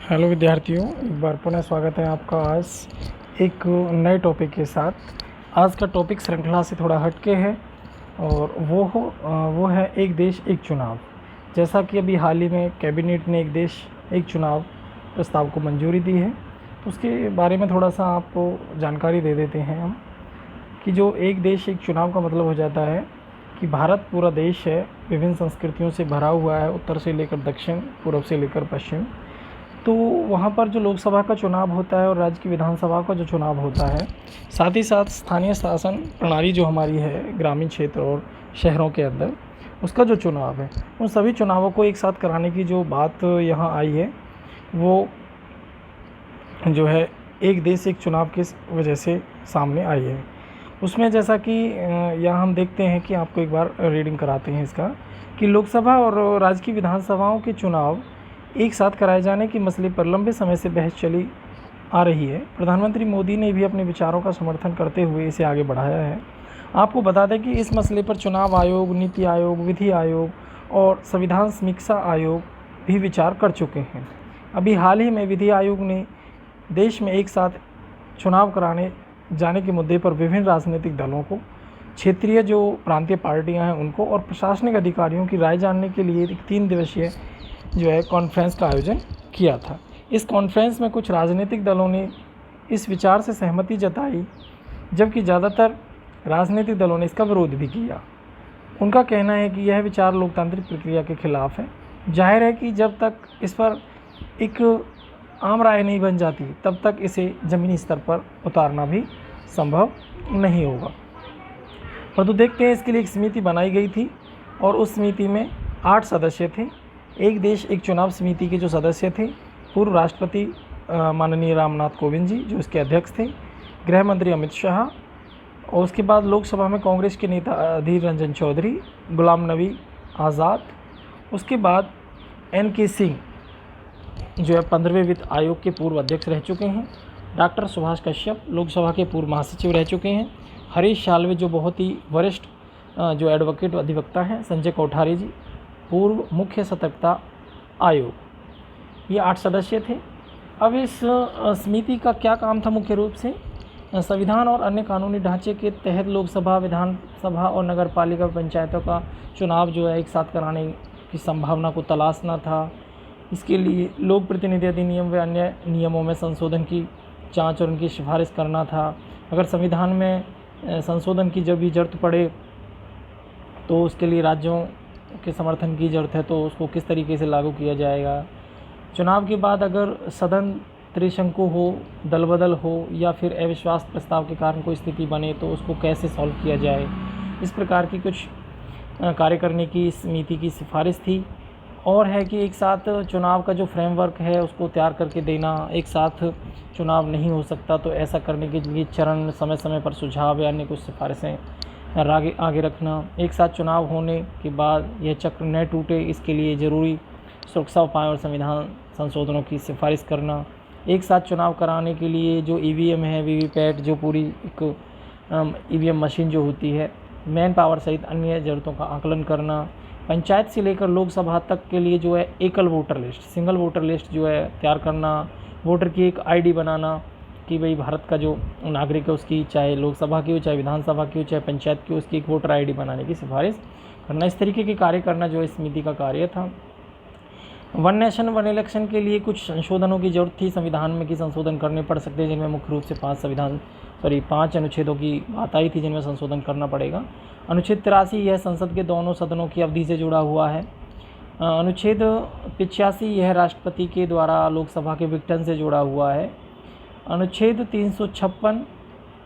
Hello विद्यार्थियों, एक बार पुनः स्वागत है आपका आज एक नए टॉपिक के साथ। आज का टॉपिक श्रृंखला से थोड़ा हटके है और वो है एक देश एक चुनाव। जैसा कि अभी हाल ही में कैबिनेट ने एक देश एक चुनाव प्रस्ताव को मंजूरी दी है, उसके बारे में थोड़ा सा आपको जानकारी दे देते हैं हम कि जो एक देश एक चुनाव का मतलब हो जाता है कि भारत पूरा देश है, विभिन्न संस्कृतियों से भरा हुआ है, उत्तर से लेकर दक्षिण, पूर्व से लेकर पश्चिम। तो वहाँ पर जो लोकसभा का चुनाव होता है और राज्य की विधानसभा का जो चुनाव होता है, साथ ही साथ स्थानीय शासन प्रणाली जो हमारी है ग्रामीण क्षेत्र और शहरों के अंदर, उसका जो चुनाव है, उन सभी चुनावों को एक साथ कराने की जो बात यहाँ आई है, वो जो है एक देश एक चुनाव की वजह से सामने आई है। उसमें जैसा कि यहाँ हम देखते हैं कि आपको एक बार रीडिंग कराते हैं इसका कि लोकसभा और राज्य की विधानसभाओं के चुनाव एक साथ कराए जाने की मसले पर लंबे समय से बहस चली आ रही है। प्रधानमंत्री मोदी ने भी अपने विचारों का समर्थन करते हुए इसे आगे बढ़ाया है। आपको बता दें कि इस मसले पर चुनाव आयोग, नीति आयोग, विधि आयोग और संविधान समीक्षा आयोग भी विचार कर चुके हैं। अभी हाल ही में विधि आयोग ने देश में एक साथ चुनाव कराने जाने के मुद्दे पर विभिन्न राजनीतिक दलों को, क्षेत्रीय जो प्रांतीय पार्टियां हैं उनको और प्रशासनिक अधिकारियों की राय जानने के लिए एक 3 दिवसीय जो है कॉन्फ्रेंस का आयोजन किया था। इस कॉन्फ्रेंस में कुछ राजनीतिक दलों ने इस विचार से सहमति जताई, जबकि ज़्यादातर राजनीतिक दलों ने इसका विरोध भी किया। उनका कहना है कि यह विचार लोकतांत्रिक प्रक्रिया के खिलाफ है। जाहिर है कि जब तक इस पर एक आम राय नहीं बन जाती, तब तक इसे ज़मीनी स्तर पर उतारना भी संभव नहीं होगा। परंतु देखते हैं, इसके लिए एक समिति बनाई गई थी और उस समिति में 8 सदस्य थे। एक देश एक चुनाव समिति के जो सदस्य थे, पूर्व राष्ट्रपति माननीय रामनाथ कोविंद जी जो इसके अध्यक्ष थे, गृह मंत्री अमित शाह, और उसके बाद लोकसभा में कांग्रेस के नेता अधीर रंजन चौधरी, गुलाम नबी आज़ाद, उसके बाद NK सिंह जो है 15वें वित्त आयोग के पूर्व अध्यक्ष रह चुके हैं, डॉक्टर सुभाष कश्यप लोकसभा के पूर्व महासचिव रह चुके हैं, हरीश साल्वे जो बहुत ही वरिष्ठ जो एडवोकेट अधिवक्ता हैं, संजय कोठारी जी पूर्व मुख्य सतर्कता आयोग, ये 8 सदस्य थे। अब इस समिति का क्या काम था? मुख्य रूप से संविधान और अन्य कानूनी ढांचे के तहत लोकसभा, विधानसभा और नगर पालिका पंचायतों का चुनाव जो है एक साथ कराने की संभावना को तलाशना था। इसके लिए लोक प्रतिनिधि अधिनियम व अन्य नियमों में संशोधन की जांच और उनकी सिफारिश करना था। अगर संविधान में संशोधन की जब भी ज़रूरत पड़े तो उसके लिए राज्यों के समर्थन की ज़रूरत है, तो उसको किस तरीके से लागू किया जाएगा। चुनाव के बाद अगर सदन त्रिशंकु हो, दल बदल हो या फिर अविश्वास प्रस्ताव के कारण कोई स्थिति बने तो उसको कैसे सॉल्व किया जाए, इस प्रकार की कुछ कार्य करने की समिति की सिफारिश थी। और है कि एक साथ चुनाव का जो फ्रेमवर्क है उसको तैयार करके देना, एक साथ चुनाव नहीं हो सकता तो ऐसा करने के लिए चरण, समय समय पर सुझाव या अन्य कुछ सिफारिशें आगे रखना, एक साथ चुनाव होने के बाद यह चक्र न टूटे इसके लिए ज़रूरी सुरक्षा उपायों और संविधान संशोधनों की सिफारिश करना, एक साथ चुनाव कराने के लिए जो EVM है, VVPAT जो पूरी एक EVM मशीन जो होती है, मैन पावर सहित अन्य ज़रूरतों का आकलन करना, पंचायत से लेकर लोकसभा तक के लिए जो है एकल voter list, single voter list जो है तैयार करना, वोटर की एक ID बनाना कि भाई भारत का जो नागरिक है उसकी, चाहे लोकसभा की हो, चाहे विधानसभा की हो, चाहे पंचायत की हो, उसकी एक वोटर ID बनाने की सिफारिश करना। इस तरीके के कार्य करना जो इस समिति का कार्य था। वन नेशन वन इलेक्शन के लिए कुछ संशोधनों की ज़रूरत थी संविधान में कि संशोधन करने पड़ सकते हैं, जिनमें मुख्य रूप से 5 अनुच्छेदों की बात आई थी जिनमें संशोधन करना पड़ेगा। अनुच्छेद 83 यह संसद के दोनों सदनों की अवधि से जुड़ा हुआ है। अनुच्छेद 85 यह राष्ट्रपति के द्वारा लोकसभा के विघटन से जुड़ा हुआ है। अनुच्छेद 356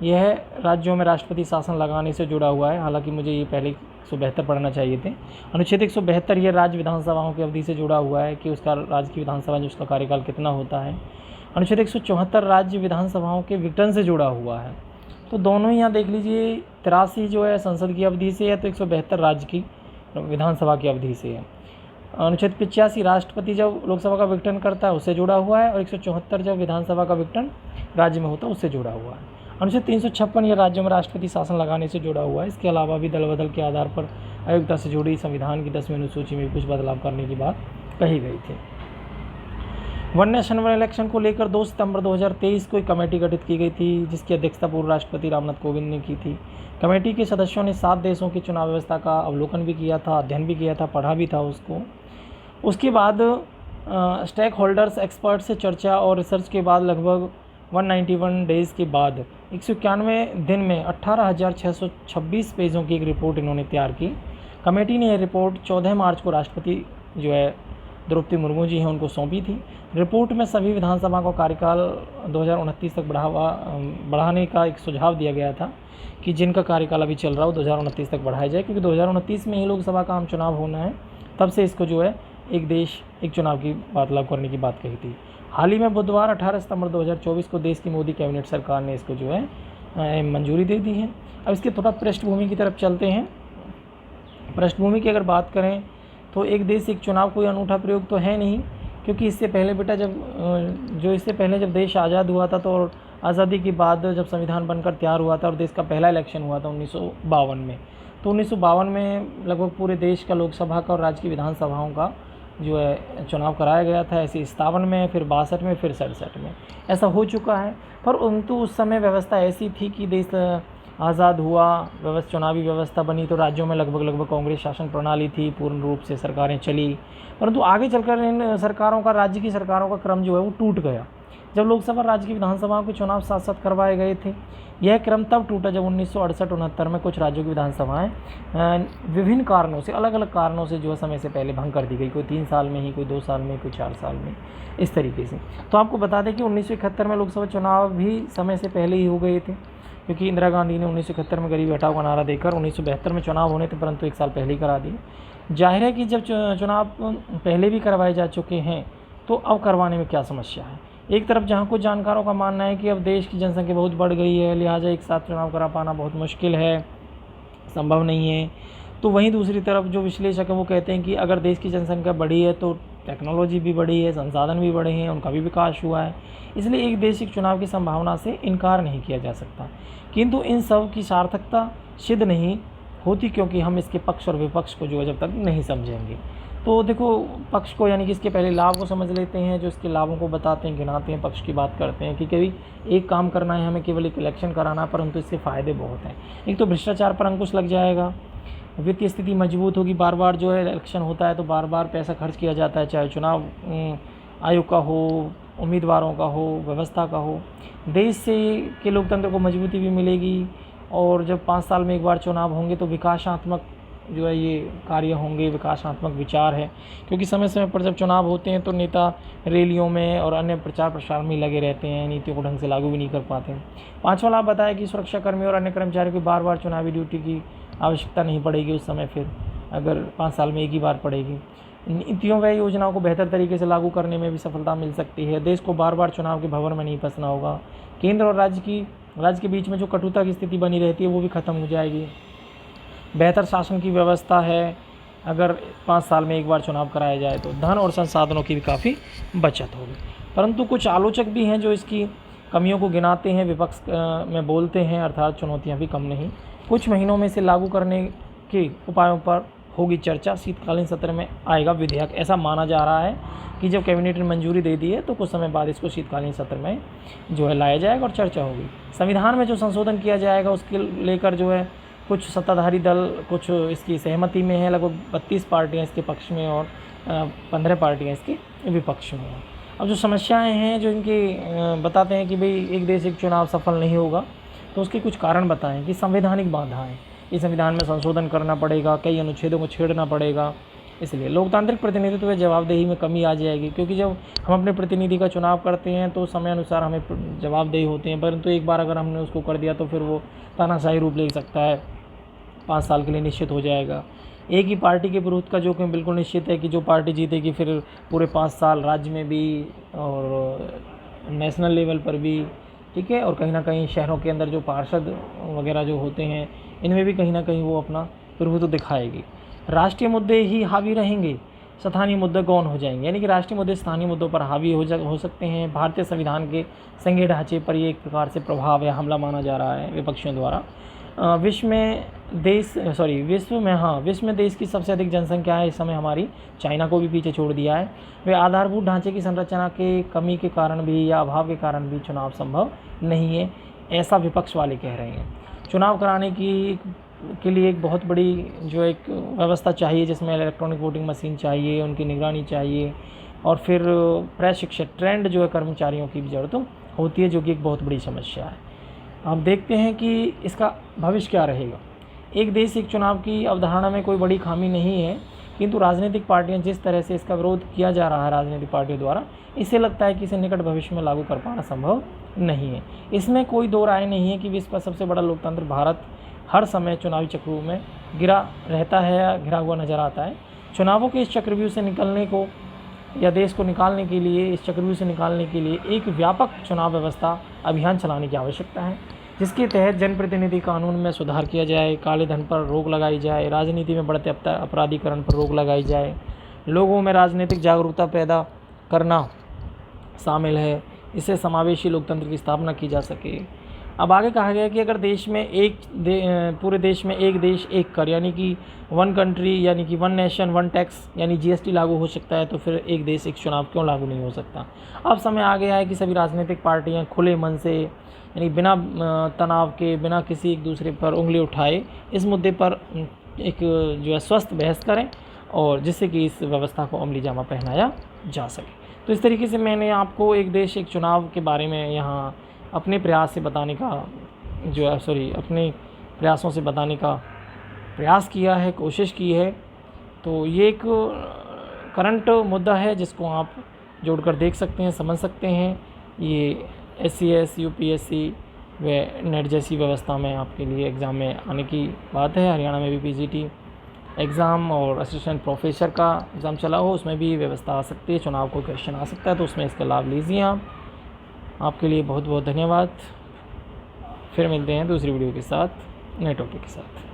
यह राज्यों में राष्ट्रपति शासन लगाने से जुड़ा हुआ है, हालांकि मुझे ये पहले 172 पढ़ना चाहिए थे। अनुच्छेद 172 यह राज्य विधानसभाओं की अवधि से जुड़ा हुआ है कि उसका राज्य की विधानसभा जो उसका कार्यकाल कितना होता है। अनुच्छेद 174 राज्य विधानसभाओं के विघटन से जुड़ा हुआ है। तो दोनों ही यहाँ देख लीजिए, 83 जो है संसद की अवधि से है, तो 172 राज्य की विधानसभा की अवधि से है। अनुच्छेद 85 राष्ट्रपति जब लोकसभा का विघटन करता है उससे जुड़ा हुआ है, और 174 जब विधानसभा का विघटन राज्य में होता है उससे जुड़ा हुआ है। अनुच्छेद 356 यह राज्यों में राष्ट्रपति शासन लगाने से जुड़ा हुआ है। इसके अलावा भी दल बदल के आधार पर अयोग्यता से जुड़ी संविधान की 10वीं अनुसूची में कुछ बदलाव करने की बात कही गई थी। वन नेशन वन इलेक्शन को लेकर 2 सितंबर 2023 को एक कमेटी गठित की गई थी, जिसकी अध्यक्षता पूर्व राष्ट्रपति रामनाथ कोविंद ने की थी। कमेटी के सदस्यों ने 7 देशों की चुनाव व्यवस्था का अवलोकन भी किया था, अध्ययन भी किया था, पढ़ा भी था उसको। उसके बाद स्टेक होल्डर्स एक्सपर्ट से चर्चा और रिसर्च के बाद लगभग 191 डेज़ के बाद 191 दिन में 18,626 पेजों की एक रिपोर्ट इन्होंने तैयार की। कमेटी ने यह रिपोर्ट 14 मार्च को राष्ट्रपति जो है द्रौपदी मुर्मू जी हैं उनको सौंपी थी। रिपोर्ट में सभी विधानसभा को कार्यकाल 2029 तक बढ़ाने का एक सुझाव दिया गया था कि जिनका कार्यकाल अभी चल रहा हो 2029 तक बढ़ाया जाए, क्योंकि 2029 में ही लोकसभा का आम चुनाव होना है। तब से इसको जो है एक देश एक चुनाव की बात लागू करने की बात कही थी। हाल ही में बुधवार 18 सितंबर 2024 को देश की मोदी कैबिनेट सरकार ने इसको जो है मंजूरी दे दी है। अब इसके थोड़ा पृष्ठभूमि की तरफ चलते हैं। पृष्ठभूमि की अगर बात करें तो एक देश एक चुनाव कोई अनूठा प्रयोग तो है नहीं, क्योंकि इससे पहले बेटा इससे पहले जब देश आज़ाद हुआ था, तो आज़ादी के बाद जब संविधान बनकर तैयार हुआ था और देश का पहला इलेक्शन हुआ था 1952 में, तो 1952 में लगभग पूरे देश का लोकसभा का और राज्य की विधानसभाओं का जो है चुनाव कराया गया था। ऐसे 57 में, फिर 62 में, फिर 67 में ऐसा हो चुका है। परंतु उस समय व्यवस्था ऐसी थी कि देश आज़ाद हुआ, चुनावी व्यवस्था बनी, तो राज्यों में लगभग कांग्रेस शासन प्रणाली थी, पूर्ण रूप से सरकारें चली। परंतु आगे चलकर इन सरकारों का, राज्य की सरकारों का क्रम जो है वो टूट गया जब लोकसभा राज्य की विधानसभाओं के चुनाव साथ साथ करवाए गए थे। यह क्रम तब टूटा जब 1968-69 में कुछ राज्यों की विधानसभाएं विभिन्न कारणों से, अलग अलग कारणों से जो है समय से पहले भंग कर दी गई। कोई 3 साल में ही, कोई 2 साल में, कोई 4 साल में, इस तरीके से। तो आपको बता दें कि 1971 में लोकसभा चुनाव भी समय से पहले ही हो गए थे, क्योंकि इंदिरा गांधी ने 1971 में गरीबी हटाओ का नारा देकर 1972 में चुनाव होने थे, परंतु 1 साल पहले ही करा दिए। जाहिर है कि जब चुनाव पहले भी करवाए जा चुके हैं तो अब करवाने में क्या समस्या है। एक तरफ जहां कुछ जानकारों का मानना है कि अब देश की जनसंख्या बहुत बढ़ गई है, लिहाजा एक साथ चुनाव करा पाना बहुत मुश्किल है, संभव नहीं है। तो वहीं दूसरी तरफ जो विश्लेषक हैं वो कहते हैं कि अगर देश की जनसंख्या बढ़ी है तो टेक्नोलॉजी भी बढ़ी है, संसाधन भी बढ़े हैं, उनका भी विकास हुआ है, इसलिए एक देश एक चुनाव की संभावना से इनकार नहीं किया जा सकता। किंतु इन सब की सार्थकता सिद्ध नहीं होती, क्योंकि हम इसके पक्ष और विपक्ष को जो है जब तक नहीं समझेंगे। तो देखो, पक्ष को यानी कि इसके पहले लाभ को समझ लेते हैं, जो इसके लाभों को बताते हैं, गिनाते हैं, पक्ष की बात करते हैं कि कभी एक काम करना है हमें, केवल एक इलेक्शन कराना, परंतु इसके फ़ायदे बहुत हैं। एक तो भ्रष्टाचार पर अंकुश लग जाएगा, वित्तीय स्थिति मजबूत होगी, बार बार जो है इलेक्शन होता है तो बार बार पैसा खर्च किया जाता है, चाहे चुनाव आयोग का हो, उम्मीदवारों का हो, व्यवस्था का हो। देश से के लोकतंत्र को मजबूती भी मिलेगी, और जब 5 साल में एक बार चुनाव होंगे तो विकासात्मक जो है ये कार्य होंगे, विकासात्मक विचार है, क्योंकि समय समय पर जब चुनाव होते हैं तो नेता रैलियों में और अन्य प्रचार प्रसार में लगे रहते हैं, नीतियों को ढंग से लागू भी नहीं कर पाते हैं। 5वां लाभ बताया कि सुरक्षाकर्मी और अन्य कर्मचारियों की बार बार चुनावी ड्यूटी की आवश्यकता नहीं पड़ेगी उस समय, फिर अगर 5 साल में एक ही बार पड़ेगी। नीतियों व योजनाओं को बेहतर तरीके से लागू करने में भी सफलता मिल सकती है। देश को बार बार चुनाव के भंवर में नहीं फंसना होगा। केंद्र और राज्य के बीच में जो कटुता की स्थिति बनी रहती है वो भी ख़त्म हो जाएगी। बेहतर शासन की व्यवस्था है, अगर 5 साल में एक बार चुनाव कराया जाए तो धन और संसाधनों की भी काफ़ी बचत होगी। परंतु कुछ आलोचक भी हैं जो इसकी कमियों को गिनाते हैं, विपक्ष में बोलते हैं, अर्थात चुनौतियां भी कम नहीं। कुछ महीनों में से लागू करने के उपायों पर होगी चर्चा, शीतकालीन सत्र में आएगा विधेयक। ऐसा माना जा रहा है कि जब कैबिनेट ने मंजूरी दे दी है तो कुछ समय बाद इसको शीतकालीन सत्र में जो है लाया जाएगा और चर्चा होगी। संविधान में जो संशोधन किया जाएगा उसके लेकर जो है कुछ सत्ताधारी दल कुछ इसकी सहमति में है, लगभग 32 पार्टियां इसके पक्ष में और 15 पार्टियां इसके विपक्ष में हैं। अब जो समस्याएं हैं जो इनकी बताते हैं कि भाई एक देश एक चुनाव सफल नहीं होगा, तो उसके कुछ कारण बताएं कि संवैधानिक बाधाएं, इस संविधान में संशोधन करना पड़ेगा, कई अनुच्छेदों को छेड़ना पड़ेगा, इसलिए लोकतांत्रिक प्रतिनिधित्व व जवाबदेही में कमी आ जाएगी, क्योंकि जब हम अपने प्रतिनिधि का चुनाव करते हैं तो समय अनुसार हमें जवाबदेही होते हैं, परंतु एक बार अगर हमने उसको कर दिया तो फिर वो तानाशाही रूप ले सकता है, 5 साल के लिए निश्चित हो जाएगा। एक ही पार्टी के विरोध का जोखिम बिल्कुल निश्चित है कि जो पार्टी जीतेगी फिर पूरे 5 साल राज्य में भी और नेशनल लेवल पर भी, ठीक है, और कहीं ना कहीं शहरों के अंदर जो पार्षद वगैरह जो होते हैं इनमें भी कहीं ना कहीं वो अपना प्रभुत्व दिखाएगी। राष्ट्रीय मुद्दे ही हावी रहेंगे, स्थानीय मुद्दे गौण हो जाएंगे, यानी कि राष्ट्रीय मुद्दे स्थानीय मुद्दों पर हावी हो सकते हैं। भारतीय संविधान के संघीय ढांचे पर ये एक प्रकार से प्रभाव या हमला माना जा रहा है विपक्षियों द्वारा। विश्व में देश की सबसे अधिक जनसंख्या है इस समय हमारी, चाइना को भी पीछे छोड़ दिया है। वे आधारभूत ढांचे की संरचना के कमी के कारण भी या अभाव के कारण भी चुनाव संभव नहीं है, ऐसा विपक्ष वाले कह रहे हैं। चुनाव कराने के लिए एक बहुत बड़ी जो एक व्यवस्था चाहिए, जिसमें इलेक्ट्रॉनिक वोटिंग मशीन चाहिए, उनकी निगरानी चाहिए, और फिर प्रशिक्षित ट्रेंड जो है कर्मचारियों की भी ज़रूरत होती है, जो कि एक बहुत बड़ी समस्या है। अब देखते हैं कि इसका भविष्य क्या रहेगा। एक देश एक चुनाव की अवधारणा में कोई बड़ी खामी नहीं है, किंतु राजनीतिक पार्टियां जिस तरह से इसका विरोध किया जा रहा है राजनीतिक पार्टियों द्वारा, इससे लगता है कि इसे निकट भविष्य में लागू कर पाना संभव नहीं है। इसमें कोई दो राय नहीं है कि विश्व का सबसे बड़ा लोकतंत्र भारत हर समय चुनावी चक्रव्यूह में घिरा रहता है या घिरा हुआ नजर आता है। चुनावों के इस चक्रव्यूह से निकलने को या देश को निकालने के लिए, इस चक्रव्यूह से निकालने के लिए एक व्यापक चुनाव व्यवस्था अभियान चलाने की आवश्यकता है, जिसके तहत जनप्रतिनिधि कानून में सुधार किया जाए, काले धन पर रोक लगाई जाए, राजनीति में बढ़ते अपराधीकरण पर रोक लगाई जाए, लोगों में राजनीतिक जागरूकता पैदा करना शामिल है, इससे समावेशी लोकतंत्र की स्थापना की जा सके। अब आगे कहा गया कि अगर देश में पूरे देश में एक देश एक कर, यानी कि वन कंट्री, यानी कि वन नेशन वन टैक्स, यानी जीएसटी लागू हो सकता है, तो फिर एक देश एक चुनाव क्यों लागू नहीं हो सकता। अब समय आ गया है कि सभी राजनीतिक पार्टियां खुले मन से, यानी बिना तनाव के, बिना किसी एक दूसरे पर उंगली उठाए, इस मुद्दे पर एक जो है स्वस्थ बहस करें, और जिससे कि इस व्यवस्था को अमली जामा पहनाया जा सके। तो इस तरीके से मैंने आपको एक देश एक चुनाव के बारे में यहाँ अपने प्रयास से बताने का अपने प्रयासों से बताने का प्रयास किया है, कोशिश की है। तो ये एक करंट मुद्दा है जिसको आप जोड़कर देख सकते हैं, समझ सकते हैं। ये SCS, UPSC व नेट जैसी व्यवस्था में आपके लिए एग्ज़ाम में आने की बात है। हरियाणा में भी PGT एग्ज़ाम और असिस्टेंट प्रोफेसर का एग्ज़ाम चला हो, उसमें भी व्यवस्था आ सकती है, चुनाव को क्वेश्चन आ सकता है, तो उसमें इसका लाभ लीजिए आप। आपके लिए बहुत बहुत धन्यवाद। फिर मिलते हैं दूसरी वीडियो के साथ, नए टॉपिक के साथ।